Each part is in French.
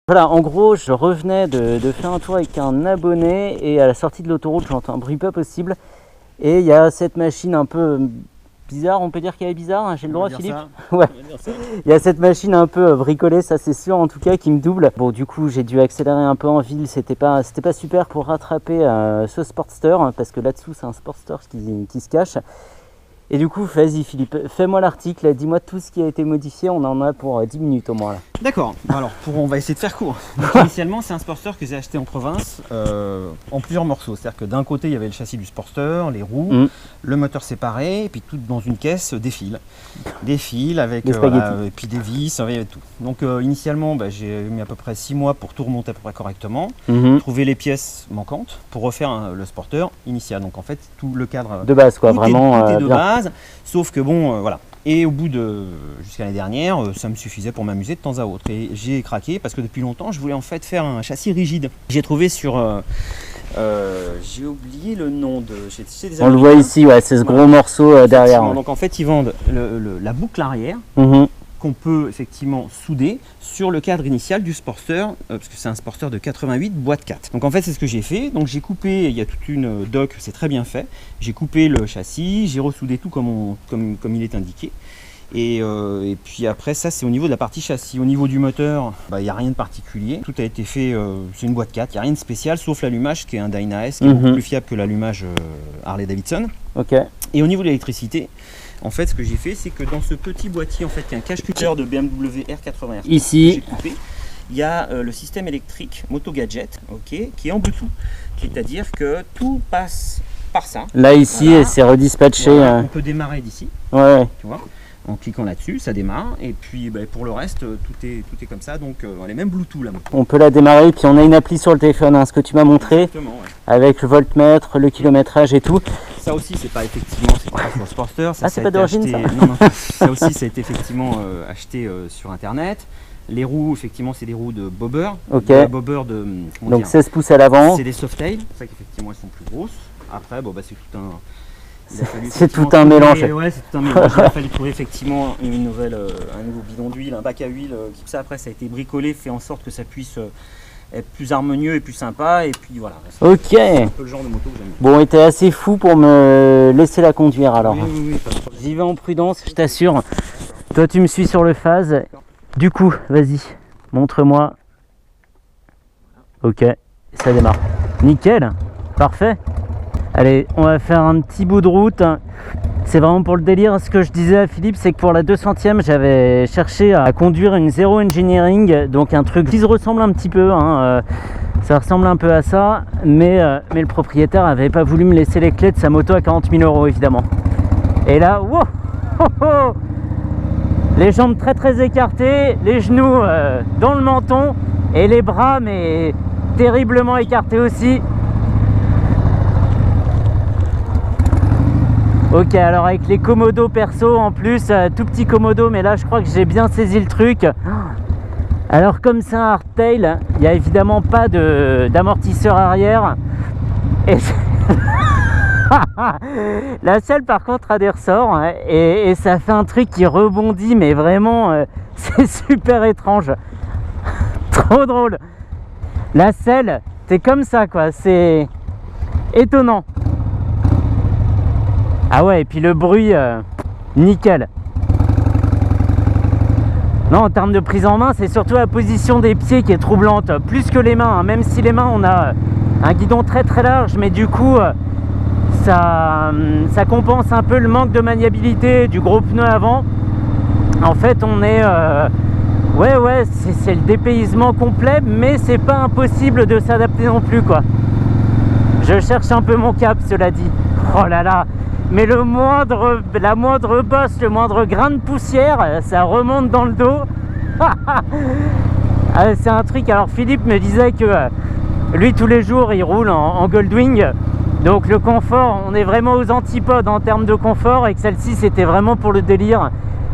Voilà, en gros, je revenais de faire un tour avec un abonné et à la sortie de l'autoroute, j'entends un bruit pas possible. Et il y a cette machine un peu bizarre, on peut dire qu'elle est bizarre, hein, j'ai le droit, Philippe? Ouais. Il y a cette machine un peu bricolée, ça c'est sûr, en tout cas, qui me double. Bon, du coup, j'ai dû accélérer un peu en ville, c'était pas super pour rattraper ce Sportster, hein, parce que là-dessous, c'est un Sportster qui se cache. Et du coup, vas-y Philippe, fais-moi l'article, dis-moi tout ce qui a été modifié, on en a pour 10 minutes au moins là. D'accord, alors on va essayer de faire court. Donc, initialement, c'est un Sportster que j'ai acheté en province en plusieurs morceaux. C'est-à-dire que d'un côté, il y avait le châssis du Sportster, les roues, le moteur séparé, et puis tout dans une caisse, des fils. Des fils avec et puis des vis, et tout. Donc initialement, j'ai mis à peu près 6 mois pour tout remonter à peu près correctement, trouver les pièces manquantes pour refaire le Sportster initial. Donc en fait, tout le cadre de base, quoi, tout vraiment est de base, sauf que bon, voilà. Et au bout de, jusqu'à l'année dernière, ça me suffisait pour m'amuser de temps à autre. Et j'ai craqué parce que depuis longtemps, je voulais en fait faire un châssis rigide. J'ai trouvé sur... j'ai oublié le nom de... On le voit ici, ouais, c'est ce gros morceau derrière. Ouais. Donc en fait, ils vendent la boucle arrière qu'on peut effectivement souder sur le cadre initial du Sportster, parce que c'est un Sportster de 88 boîte 4. Donc en fait, c'est ce que j'ai fait. Donc j'ai coupé, il y a toute une doc, c'est très bien fait. J'ai coupé le châssis, j'ai ressoudé tout comme il est indiqué. Et puis après, ça c'est au niveau de la partie châssis. Au niveau du moteur, il n'y a rien de particulier. Tout a été fait, c'est une boîte 4, il n'y a rien de spécial, sauf l'allumage qui est un Dyna-S, qui est beaucoup plus fiable que l'allumage Harley-Davidson. Et au niveau de l'électricité, en fait, ce que j'ai fait, c'est que dans ce petit boîtier, en fait, qui est un cache-cutter de BMW R80R, ici, il y a le système électrique Moto Gadget, qui est en Bluetooth. C'est-à-dire que tout passe par ça. Là, ici, voilà. C'est redispatché. Voilà, on peut démarrer d'ici. Ouais. Tu vois, en cliquant là-dessus, ça démarre. Et puis, pour le reste, tout est comme ça. Donc, elle est même Bluetooth, la moto. On peut la démarrer. Puis, on a une appli sur le téléphone, hein, ce que tu m'as montré. Exactement, ouais. Avec le voltmètre, le kilométrage et tout. Ça aussi, c'est pas effectivement, c'est pas sur le Sportster. Ça, c'est pas d'origine, ça. Non, ça aussi, ça a été effectivement acheté sur Internet. Les roues, effectivement, c'est des roues de bobber. Bobber de. Donc 16 pouces à l'avant. C'est des Softail. C'est ça qu'effectivement, elles sont plus grosses. Après, c'est tout un. C'est tout un mélange. Ouais, c'est tout un mélange. Il a fallu trouver effectivement un nouveau bidon d'huile, un bac à huile. Tout ça, après, ça a été bricolé, fait en sorte que ça puisse être plus harmonieux et plus sympa. Et puis voilà. C'est un peu le genre de moto que j'aime. Bon, et t'es assez fou pour me laisser la conduire alors. Oui, j'y vais en prudence, je t'assure. Toi, tu me suis sur le phase. Du coup, vas-y, montre-moi. Ok, ça démarre. Nickel, parfait. Allez, on va faire un petit bout de route. C'est vraiment pour le délire. Ce que je disais à Philippe, c'est que pour la 200e, j'avais cherché à conduire une Zero Engineering, donc un truc qui se ressemble un petit peu. Ça ressemble un peu à ça, mais le propriétaire n'avait pas voulu me laisser les clés de sa moto à 40 000 €, évidemment. Et là, wow, les jambes très très écartées, les genoux dans le menton et les bras, mais terriblement écartés aussi. Ok, alors avec les commodos perso en plus, tout petit commodo, mais là je crois que j'ai bien saisi le truc. Alors comme c'est un hardtail, il n'y a évidemment pas d'amortisseur arrière. Et la selle par contre a des ressorts et ça fait un truc qui rebondit, mais vraiment c'est super étrange. Trop drôle. La selle, c'est comme ça quoi, c'est étonnant. Ah ouais, et puis le bruit, nickel. Non, en termes de prise en main, c'est surtout la position des pieds qui est troublante, plus que les mains. Même si les mains, on a un guidon très très large, mais du coup, ça compense un peu le manque de maniabilité du gros pneu avant. En fait, on est... ouais, c'est le dépaysement complet, mais c'est pas impossible de s'adapter non plus, quoi. Je cherche un peu mon cap, cela dit. Oh là là, mais la moindre bosse, le moindre grain de poussière, ça remonte dans le dos. C'est un truc. Alors Philippe me disait que lui tous les jours il roule en Goldwing, donc le confort, on est vraiment aux antipodes en termes de confort, et que celle-ci c'était vraiment pour le délire.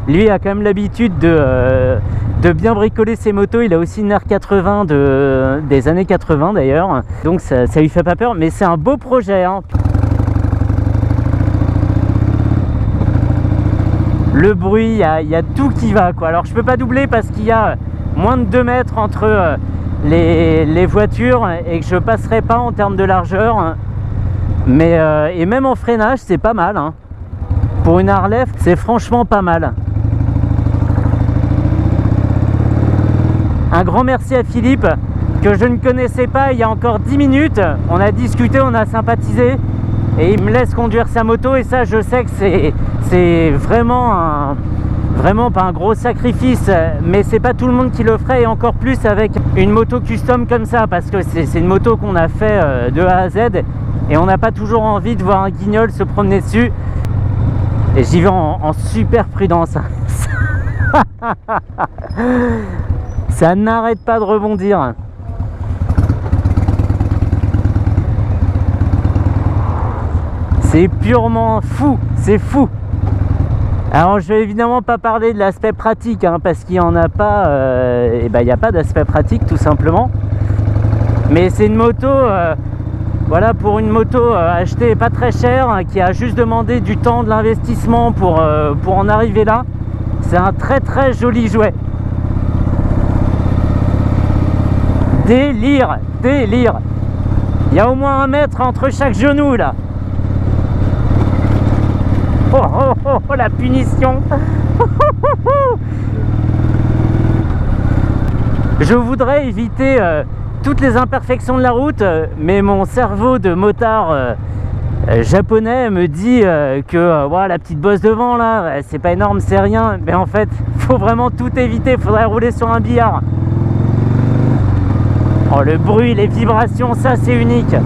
Lui a quand même l'habitude de bien bricoler ses motos. Il a aussi une R80 des années 80 d'ailleurs, donc ça lui fait pas peur, mais c'est un beau projet, hein. Le bruit, il y a tout qui va, quoi. Alors je peux pas doubler parce qu'il y a moins de 2 mètres entre les voitures et que je passerai pas en termes de largeur. Mais et même en freinage, c'est pas mal, hein. Pour une Harley, c'est franchement pas mal. Un grand merci à Philippe, que je ne connaissais pas il y a encore 10 minutes. On a discuté, on a sympathisé et il me laisse conduire sa moto, et ça, je sais que c'est vraiment pas un gros sacrifice, mais c'est pas tout le monde qui le ferait, et encore plus avec une moto custom comme ça, parce que c'est une moto qu'on a fait de A à Z et on n'a pas toujours envie de voir un guignol se promener dessus. Et j'y vais en super prudence. Ça n'arrête pas de rebondir. C'est purement fou, c'est fou. Alors je vais évidemment pas parler de l'aspect pratique, hein, parce qu'il n'y en a pas, et ben il n'y a pas d'aspect pratique tout simplement. Mais c'est une moto, voilà, pour une moto achetée pas très chère, qui a juste demandé du temps, de l'investissement pour en arriver là. C'est un très très joli jouet. Délire, délire. Il y a au moins 1 mètre entre chaque genou là. Oh, oh, oh, oh, la punition. Je voudrais éviter toutes les imperfections de la route, mais mon cerveau de motard japonais me dit que voilà, la petite bosse devant là, c'est pas énorme, c'est rien. Mais en fait, faut vraiment tout éviter. Faudrait rouler sur un billard. Oh, le bruit, les vibrations, ça c'est unique.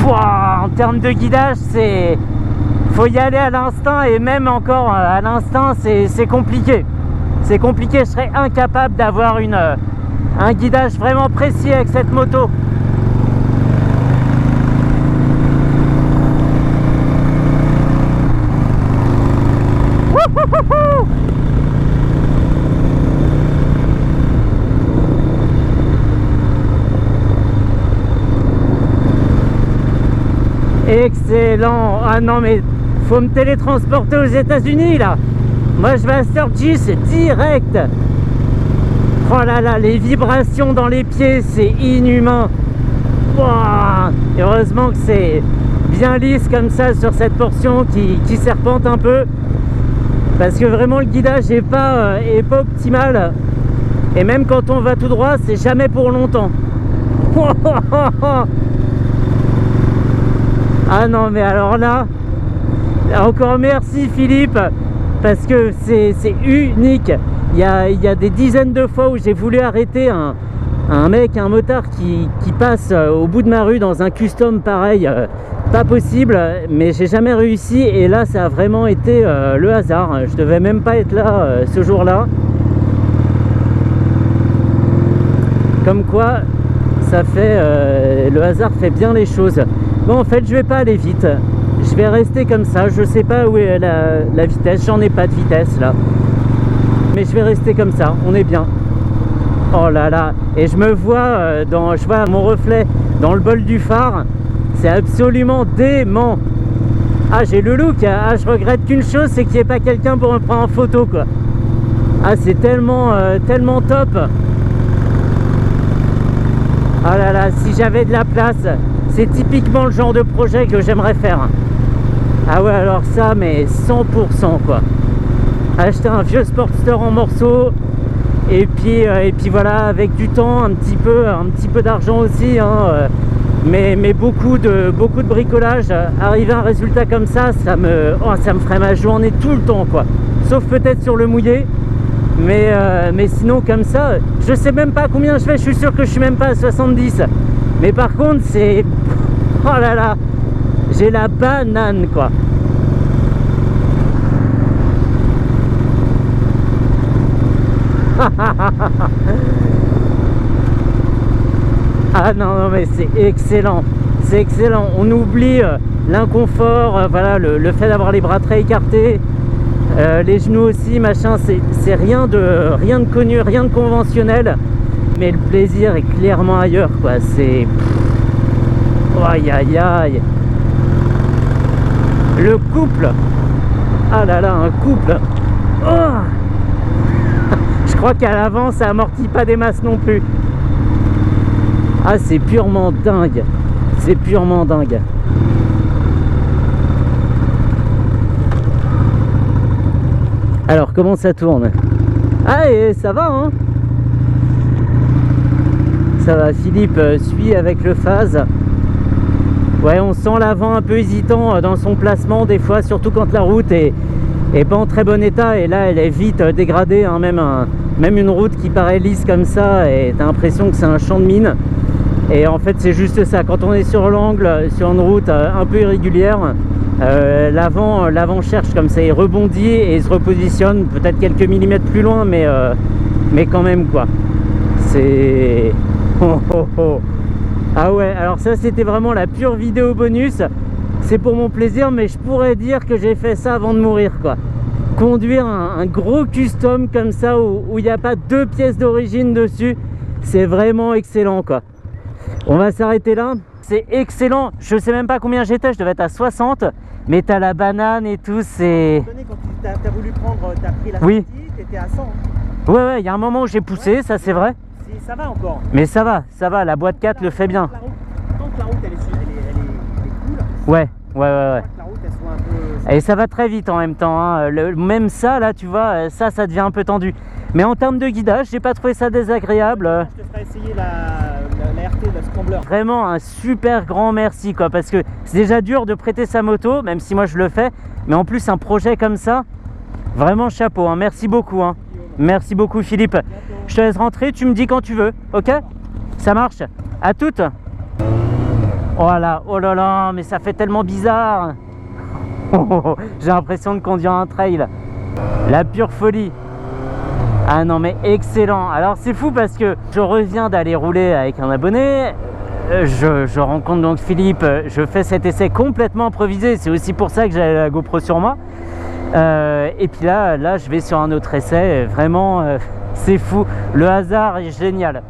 Pouah, en termes de guidage, c'est... faut y aller à l'instinct, et même encore à l'instinct, c'est compliqué. C'est compliqué, je serais incapable d'avoir un guidage vraiment précis avec cette moto. Wouhouhouhou! Excellent. Ah non, mais faut me télétransporter aux États-Unis là. Moi je vais à Sturgis direct. Oh là là, les vibrations dans les pieds, c'est inhumain. Wow. Heureusement que c'est bien lisse comme ça sur cette portion qui serpente un peu, parce que vraiment le guidage est pas optimal, et même quand on va tout droit, c'est jamais pour longtemps. Ah non, mais alors là, encore merci Philippe, parce que c'est unique. Il y a des dizaines de fois où j'ai voulu arrêter un mec, un motard qui passe au bout de ma rue dans un custom pareil, pas possible, mais j'ai jamais réussi, et là ça a vraiment été le hasard. Je devais même pas être là ce jour-là. Comme quoi, ça fait le hasard fait bien les choses. Bon, en fait, je vais pas aller vite. Je vais rester comme ça. Je sais pas où est la vitesse. J'en ai pas de vitesse là. Mais je vais rester comme ça. On est bien. Oh là là. Et je me vois je vois mon reflet dans le bol du phare. C'est absolument dément. Ah, j'ai le look. Ah, je regrette qu'une chose, c'est qu'il n'y ait pas quelqu'un pour me prendre en photo, quoi. Ah, c'est tellement top. Ah là là, si j'avais de la place. C'est typiquement le genre de projet que j'aimerais faire. Ah ouais, alors ça, mais 100% quoi. Acheter un vieux Sportster en morceaux, et puis voilà, avec du temps, un petit peu d'argent aussi, hein, mais beaucoup de bricolage. Arriver à un résultat comme ça, ça me ferait ma journée tout le temps quoi. Sauf peut-être sur le mouillé, mais sinon comme ça, je sais même pas combien je fais. Je suis sûr que je suis même pas à 70. Mais par contre, c'est... oh là là, j'ai la banane, quoi. Ah non, mais c'est excellent. C'est excellent. On oublie l'inconfort, voilà, le fait d'avoir les bras très écartés, les genoux aussi, machin. C'est rien de connu, rien de conventionnel. Mais le plaisir est clairement ailleurs, quoi. C'est... aïe aïe aïe. Le couple. Ah là là, un couple. Oh, crois qu'à l'avant ça amortit pas des masses non plus. Ah, c'est purement dingue. C'est purement dingue. Alors, comment ça tourne? Ah, et ça va, hein? Ça va, Philippe suit avec le phase. Ouais, on sent l'avant un peu hésitant dans son placement des fois, surtout quand la route est pas en très bon état. Et là, elle est vite dégradée, hein, même une route qui paraît lisse comme ça, et t'as l'impression que c'est un champ de mine. Et en fait, c'est juste ça. Quand on est sur l'angle, sur une route un peu irrégulière, l'avant cherche comme ça, il rebondit et il se repositionne peut-être quelques millimètres plus loin, mais quand même, quoi. C'est... Oh, oh, oh. Ah ouais, alors ça c'était vraiment la pure vidéo bonus. C'est pour mon plaisir, mais je pourrais dire que j'ai fait ça avant de mourir, quoi. Conduire un gros custom comme ça où il n'y a pas 2 pièces d'origine dessus, c'est vraiment excellent, quoi. On va s'arrêter là. C'est excellent. Je sais même pas combien j'étais, je devais être à 60, mais t'as la banane et tout, c'est... Quand t'as voulu prendre, t'as pris la oui. sortie, t'étais à 100. Ouais, il y a un moment où j'ai poussé, ouais, ça c'est vrai. Ça va encore. Mais ça va, la boîte 4 le fait bien. Tant que la route elle est cool. Ouais. La route elle soit un peu... Et ça va très vite en même temps, hein. Même ça là, tu vois, ça devient un peu tendu. Mais en termes de guidage, j'ai pas trouvé ça désagréable. Je te ferai essayer la RT, le Scrambler. Vraiment un super grand merci, quoi, parce que c'est déjà dur de prêter sa moto, même si moi je le fais, mais en plus un projet comme ça, vraiment chapeau, hein. Merci beaucoup, hein. Merci beaucoup, Philippe. Je te laisse rentrer, tu me dis quand tu veux, ok? Ça marche? À toutes. Voilà, oh là là, mais ça fait tellement bizarre. J'ai l'impression de conduire un trail. La pure folie. Ah non, mais excellent. Alors c'est fou parce que je reviens d'aller rouler avec un abonné. Je rencontre donc Philippe. Je fais cet essai complètement improvisé. C'est aussi pour ça que j'ai la GoPro sur moi. Et puis là, je vais sur un autre essai. Vraiment, c'est fou. Le hasard est génial.